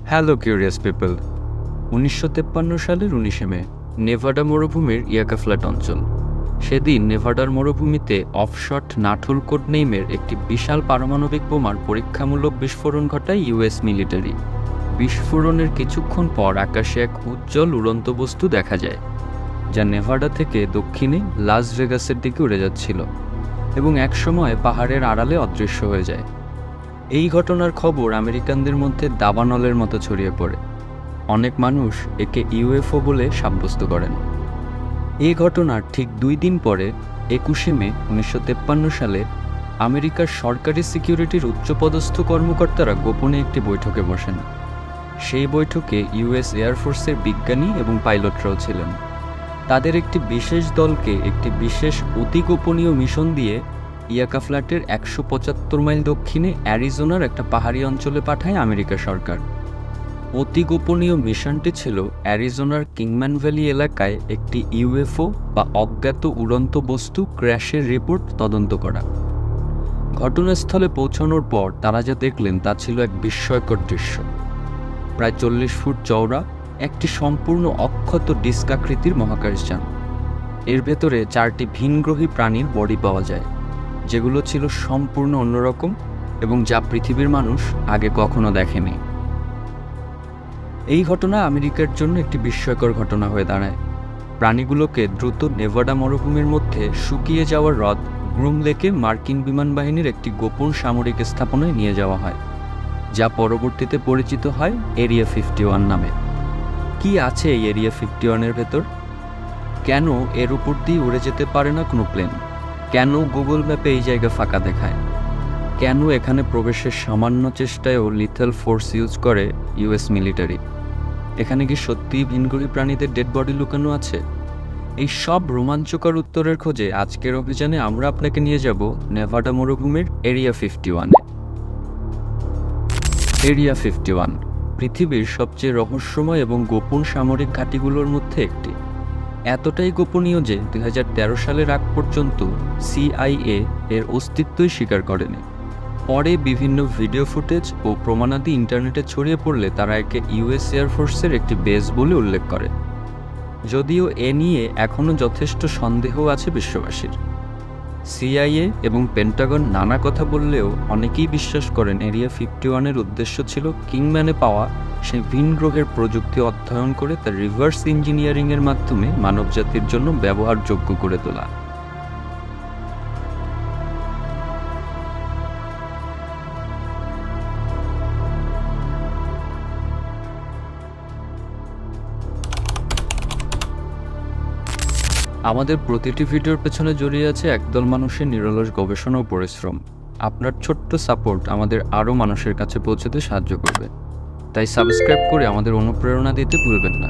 Hello curious people. 1953 সালের 19 মে Nevada মরুভূমির ইয়াকা ফ্ল্যাট অঞ্চল। সেদিন নেভাডার মরুভূমিতে অফশট নাটল কোড নেইমের একটি বিশাল পারমাণবিক বোমার পরীক্ষামূলক বিস্ফোরণ ঘটায় ইউএস মিলিটারি। বিস্ফোরণের কিছুক্ষণ পর আকাশে এক উজ্জ্বল উড়ন্ত বস্তু দেখা যায়, যা নেভাডা থেকে দক্ষিণে লাস ভেগাসের দিকে উড়ে যাচ্ছিল এবং একসময় পাহাড়ের আড়ালে অদৃশ্য হয়ে যায়। এই ঘটনার খবর আমেরিকানদের মধ্যে দাবানলের মতো ছড়িয়ে পড়ে। অনেক মানুষ একে ইউএফও বলে সাব্যস্ত করেন। এই ঘটনার ঠিক 2 দিন পরে 21 মে 1953 সালে আমেরিকার সরকারি সিকিউরিটির উচ্চপদস্থ কর্মকর্তারা গোপনে একটি বৈঠকে বসেন। সেই বৈঠকে ইউএস এয়ারফোর্সের বিজ্ঞানী এবং পাইলটরাও ছিলেন। তাদের একটি বিশেষ দলকে একটি বিশেষ অতি গোপনীয় মিশন দিয়ে ইয়াকা ফ্ল্যাটের 175 মাইল দক্ষিণে অ্যারিজোনার একটা পাহাড়ি অঞ্চলে পাঠায় আমেরিকা সরকার। অতি গোপনীয় মিশনটি ছিল অ্যারিজোনার কিংম্যান ভ্যালি এলাকায় একটি ইউএফও বা অজ্ঞাত উড়ন্ত বস্তু ক্র্যাশের রিপোর্ট তদন্ত করা। ঘটনাস্থলে পৌঁছানোর পর তারা যা দেখলেন তা ছিল এক বিস্ময়কর দৃশ্য। প্রায় 40 ফুট চওড়া একটি সম্পূর্ণ অক্ষত ডিস্কাকৃতির মহাকাশযান। এর ভেতরে 4টি ভিনগ্রহী প্রাণীর বডি পাওয়া যায়, যেগুলো ছিল সম্পূর্ণ অন্যরকম এবং যা পৃথিবীর মানুষ আগে কখনো দেখেনি। এই ঘটনা আমেরিকার জন্য একটি বিস্ময়কর ঘটনা হয়ে দাঁড়ায়। প্রাণীগুলোকে দ্রুত নেভাডা মরুভূমির মধ্যে শুকিয়ে যাওয়া হ্রদ গ্রুম লেকে মার্কিন বিমান বাহিনীর একটি গোপন সামরিক স্থাপনায় নিয়ে যাওয়া হয়, যা পরবর্তীতে পরিচিত হয় এরিয়া 51 নামে। কি আছে এই এরিয়া 51-এর ভেতর? কেন এর উপর দিয়ে উড়ে যেতে পারে না কোনো প্লেন? কেন গুগল ম্যাপে এই জায়গা ফাঁকা দেখায়? কেন এখানে প্রবেশের সামান্য চেষ্টায়ও লিথেল ফোর্স ইউজ করে ইউএস মিলিটারি? এখানে কি সত্যিই ভিনগ্রহী প্রাণীদের ডেড বডি লুকানো আছে? এই সব রোমাঞ্চকর উত্তরের খোঁজে আজকের অভিযানে আমরা আপনাকে নিয়ে যাব নেভাডা মরুভূমির এরিয়া 51-এ। এরিয়া 51 পৃথিবীর সবচেয়ে রহস্যময় এবং গোপন সামরিক ঘাঁটিগুলোর মধ্যে একটি। এতটাই গোপনীয় যে 2013 সালের আগ পর্যন্ত সিআইএ এর অস্তিত্বই স্বীকার করেনি। পরে বিভিন্ন ভিডিও ফুটেজ ও প্রমাণাদি ইন্টারনেটে ছড়িয়ে পড়লে তারা একে ইউএস এয়ারফোর্সের একটি বেস বলে উল্লেখ করে, যদিও এ নিয়ে এখনও যথেষ্ট সন্দেহ আছে বিশ্ববাসীর। সিআইএ এবং পেন্টাগন নানা কথা বললেও অনেকেই বিশ্বাস করেন এরিয়া 51-এর উদ্দেশ্য ছিল কিংম্যানে পাওয়া সেই ভিন গ্রহের প্রযুক্তি অধ্যয়ন করে তা রিভার্স ইঞ্জিনিয়ারিংয়ের মাধ্যমে মানবজাতির জন্য ব্যবহারযোগ্য করে তোলা। আমাদের প্রতিটি ভিডিওর পেছনে জড়িয়ে আছে একদল মানুষের নিরলস গবেষণা ও পরিশ্রম। আপনার ছোট্ট সাপোর্ট আমাদের আরও মানুষের কাছে পৌঁছতে সাহায্য করবে, তাই সাবস্ক্রাইব করে আমাদের অনুপ্রেরণা দিতে ভুলবেন না।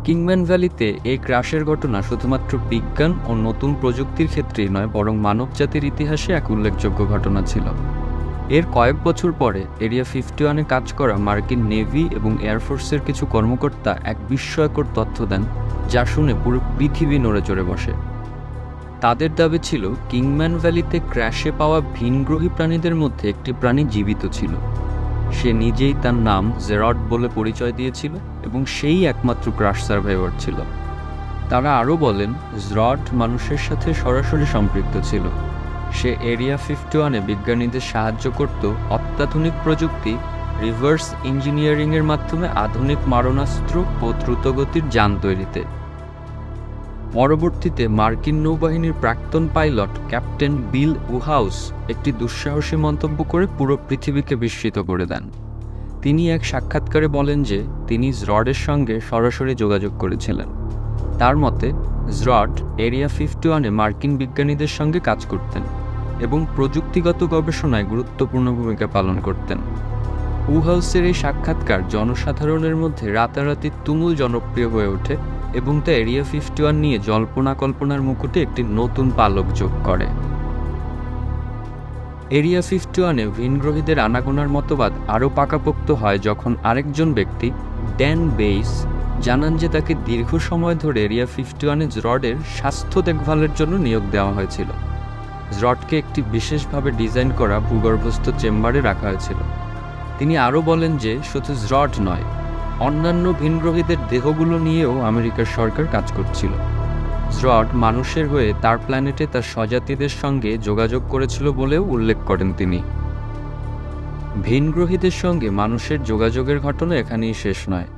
কিংম্যান ভ্যালিতে এই ক্র্যাশের ঘটনা শুধুমাত্র বিজ্ঞান ও নতুন প্রযুক্তির ক্ষেত্রেই নয়, বরং মানবজাতির ইতিহাসে এক উল্লেখযোগ্য ঘটনা ছিল। এর কয়েক বছর পরে এরিয়া 51-এ কাজ করা মার্কিন নেভি এবং এয়ারফোর্সের কিছু কর্মকর্তা এক বিস্ময়কর তথ্য দেন, যা শুনে পুরো পৃথিবী নড়ে চড়ে বসে। তাদের দাবি ছিল কিংম্যান ভ্যালিতে ক্র্যাশে পাওয়া ভিনগ্রহী প্রাণীদের মধ্যে একটি প্রাণী জীবিত ছিল। সে নিজেই তার নাম জেরড বলে পরিচয় দিয়েছিল এবং সেই একমাত্র ক্র্যাশ সার্ভাইভার ছিল। তারা আরও বলেন জেরড মানুষের সাথে সরাসরি সম্পৃক্ত ছিল। সে এরিয়া 51-এ বিজ্ঞানীদের সাহায্য করত অত্যাধুনিক প্রযুক্তি রিভার্স ইঞ্জিনিয়ারিংয়ের মাধ্যমে আধুনিক মারণাস্ত্র ও দ্রুতগতির যান তৈরিতে। পরবর্তীতে মার্কিন নৌবাহিনীর প্রাক্তন পাইলট ক্যাপ্টেন বিল উহাউস একটি দুঃসাহসী মন্তব্য করে পুরো পৃথিবীকে বিস্মিত করে দেন। তিনি এক সাক্ষাৎকারে বলেন যে তিনি জেরডের সঙ্গে সরাসরি যোগাযোগ করেছিলেন। তার মতে জেরড এরিয়া 51-এ মার্কিন বিজ্ঞানীদের সঙ্গে কাজ করতেন এবং প্রযুক্তিগত গবেষণায় গুরুত্বপূর্ণ ভূমিকা পালন করতেন। উহাউসের এই সাক্ষাৎকার জনসাধারণের মধ্যে রাতারাতি তুমুল জনপ্রিয় হয়ে ওঠে এবং তা এরিয়া 51 নিয়ে জল্পনা কল্পনার মুকুটে একটি নতুন পালক যোগ করে। এরিয়া 51-এ ভিনগ্রহীদের আনাগোনার মতবাদ আরও পাকাপোক্ত হয় যখন আরেকজন ব্যক্তি ড্যান বেইস জানান যে তাকে দীর্ঘ সময় ধরে এরিয়া 51-এ জেরডের স্বাস্থ্য দেখভালের জন্য নিয়োগ দেওয়া হয়েছিল। জেরডকে একটি বিশেষভাবে ডিজাইন করা ভূগর্ভস্থ চেম্বারে রাখা হয়েছিল। তিনি আরও বলেন যে শুধু জর্জ নয়, অন্যান্য ভিনগ্রহীদের দেহগুলো নিয়েও আমেরিকার সরকার কাজ করছিল। জর্জ মানুষের হয়ে তার প্ল্যানেটে তার স্বজাতিদের সঙ্গে যোগাযোগ করেছিল বলেও উল্লেখ করেন তিনি। ভিনগ্রহীদের সঙ্গে মানুষের যোগাযোগের ঘটনা এখানেই শেষ নয়।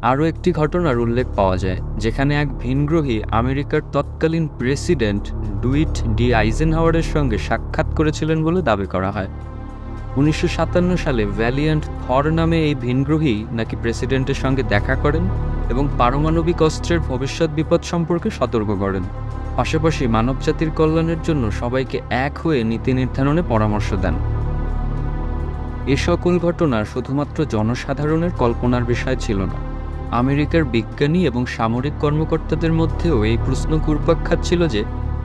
আরও একটি ঘটনার উল্লেখ পাওয়া যায়, যেখানে এক ভিনগ্রহী আমেরিকার তৎকালীন প্রেসিডেন্ট ডুইট ডি আইজেনহাওয়ারের সঙ্গে সাক্ষাৎ করেছিলেন বলে দাবি করা হয়। 1957 সালে ভ্যালিয়ান্ট থর নামে এই ভিনগ্রহী নাকি প্রেসিডেন্টের সঙ্গে দেখা করেন এবং পারমাণবিক অস্ত্রের ভবিষ্যৎ বিপদ সম্পর্কে সতর্ক করেন। পাশাপাশি মানবজাতির কল্যাণের জন্য সবাইকে এক হয়ে নীতি নির্ধারণে পরামর্শ দেন। এ সকল ঘটনা শুধুমাত্র জনসাধারণের কল্পনার বিষয় ছিল না। আমেরিকার বিজ্ঞানী এবং সামরিক কর্মকর্তাদের মধ্যেও এই প্রশ্ন ঘুরপাক খাচ্ছিল যে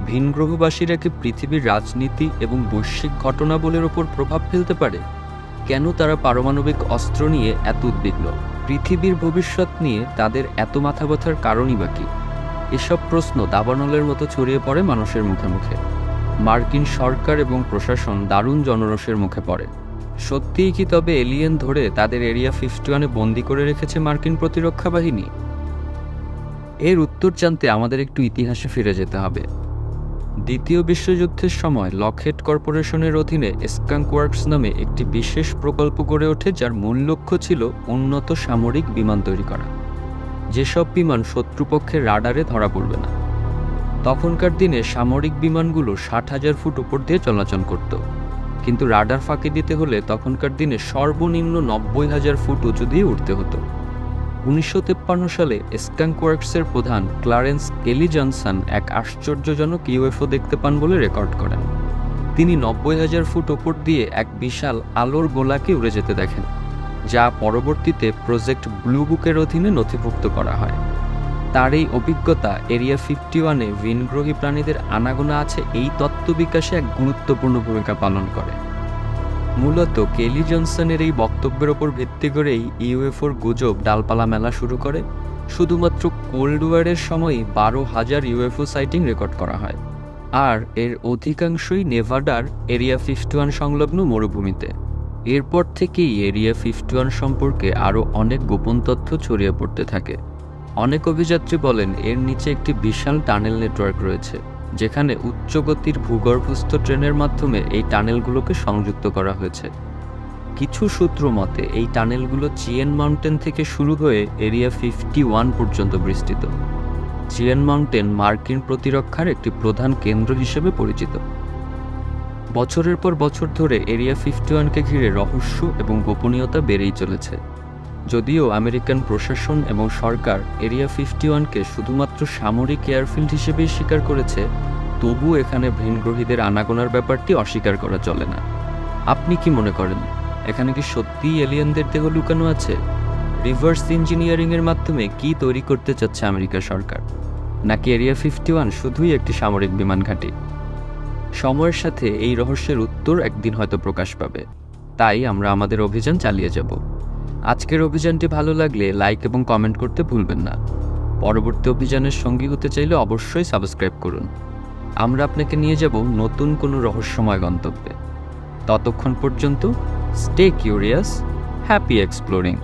ভিনগ্রহবাসীরা কি পৃথিবীর রাজনীতি এবং বৈশ্বিক ঘটনাবলীর ওপর প্রভাব ফেলতে পারে? কেন তারা পারমাণবিক অস্ত্র নিয়ে এত উদ্বিগ্ন? পৃথিবীর ভবিষ্যৎ নিয়ে তাদের এত মাথা ব্যথার কারণই বা কী? এসব প্রশ্ন দাবানলের মতো ছড়িয়ে পড়ে মানুষের মুখে মুখে। মার্কিন সরকার এবং প্রশাসন দারুণ জনরোষের মুখে পড়ে। সত্যিই কি তবে এলিয়েন ধরে তাদের এরিয়া 51-এ বন্দি করে রেখেছে মার্কিন প্রতিরক্ষা বাহিনী? এর উত্তর জানতে আমাদের একটু ইতিহাসে ফিরে যেতে হবে। দ্বিতীয় বিশ্বযুদ্ধের সময় লকহেড কর্পোরেশনের অধীনে স্কাঙ্ক ওয়ার্কস নামে একটি বিশেষ প্রকল্প গড়ে ওঠে, যার মূল লক্ষ্য ছিল উন্নত সামরিক বিমান তৈরি করা, যেসব বিমান শত্রুপক্ষের রাডারে ধরা পড়বে না। তখনকার দিনে সামরিক বিমানগুলো 60,000 ফুট উপর দিয়ে চলাচল করত, কিন্তু রাডার ফাঁকি দিতে হলে তখনকার দিনে সর্বনিম্ন 90,000 ফুট উঁচু দিয়ে উঠতে হতো। 1953 সালে স্কাঙ্ক ওয়ার্কসের প্রধান ক্লারেন্স কেলি জনসন এক আশ্চর্যজনক ইউএফও দেখতে পান বলে রেকর্ড করেন। তিনি 90,000 ফুট ওপর দিয়ে এক বিশাল আলোর গোলাকে উড়ে যেতে দেখেন, যা পরবর্তীতে প্রজেক্ট ব্লু বুকের অধীনে নথিভুক্ত করা হয়। তার এই অভিজ্ঞতা এরিয়া 51-এ ভিনগ্রহী প্রাণীদের আনাগোনা আছে এই তত্ত্ব বিকাশে এক গুরুত্বপূর্ণ ভূমিকা পালন করে। মূলত কেলি জনসনের এই বক্তব্যের ওপর ভিত্তি করেই ইউএফওর গুজব ডালপালা মেলা শুরু করে। শুধুমাত্র কোল্ড ওয়ারের সময়ই 12,000 ইউএফও সাইটিং রেকর্ড করা হয়, আর এর অধিকাংশই নেভাডার এরিয়া 51 সংলগ্ন মরুভূমিতে। এরপর থেকেই এরিয়া 51 সম্পর্কে আরও অনেক গোপন তথ্য ছড়িয়ে পড়তে থাকে। অনেক অভিযাত্রী বলেন এর নিচে একটি বিশাল টানেল নেটওয়ার্ক রয়েছে, যেখানে উচ্চগতির ভূগর্ভস্থ ট্রেনের মাধ্যমে এই টানেলগুলোকে সংযুক্ত করা হয়েছে। কিছু সূত্র মতে এই টানেলগুলো চিয়েন মাউন্টেন থেকে শুরু হয়ে এরিয়া 51 পর্যন্ত বিস্তৃত। চিয়েন মাউন্টেন মার্কিন প্রতিরক্ষার একটি প্রধান কেন্দ্র হিসেবে পরিচিত। বছরের পর বছর ধরে এরিয়া 51-কে ঘিরে রহস্য এবং গোপনীয়তা বেড়েই চলেছে। যদিও আমেরিকান প্রশাসন এবং সরকার এরিয়া 51-কে শুধুমাত্র সামরিক এয়ারফিল্ড হিসেবেই স্বীকার করেছে, তবু এখানে ভিনগ্রহীদের আনাগোনার ব্যাপারটি অস্বীকার করা চলে না। আপনি কি মনে করেন, এখানে কি সত্যিই এলিয়েনদের দেহ লুকানো আছে? রিভার্স ইঞ্জিনিয়ারিংয়ের মাধ্যমে কি তৈরি করতে চাচ্ছে আমেরিকা সরকার? নাকি এরিয়া 51 শুধুই একটি সামরিক বিমান ঘাঁটি? সময়ের সাথে এই রহস্যের উত্তর একদিন হয়তো প্রকাশ পাবে, তাই আমরা আমাদের অভিযান চালিয়ে যাব। আজকের অভিযানটি ভালো লাগলে লাইক এবং কমেন্ট করতে ভুলবেন না। পরবর্তী অভিযানের সঙ্গী হতে চাইলে অবশ্যই সাবস্ক্রাইব করুন। আমরা আপনাকে নিয়ে যাব নতুন কোনো রহস্যময় গন্তব্যে। ততক্ষণ পর্যন্ত স্টে কিউরিয়াস, হ্যাপি এক্সপ্লোরিং।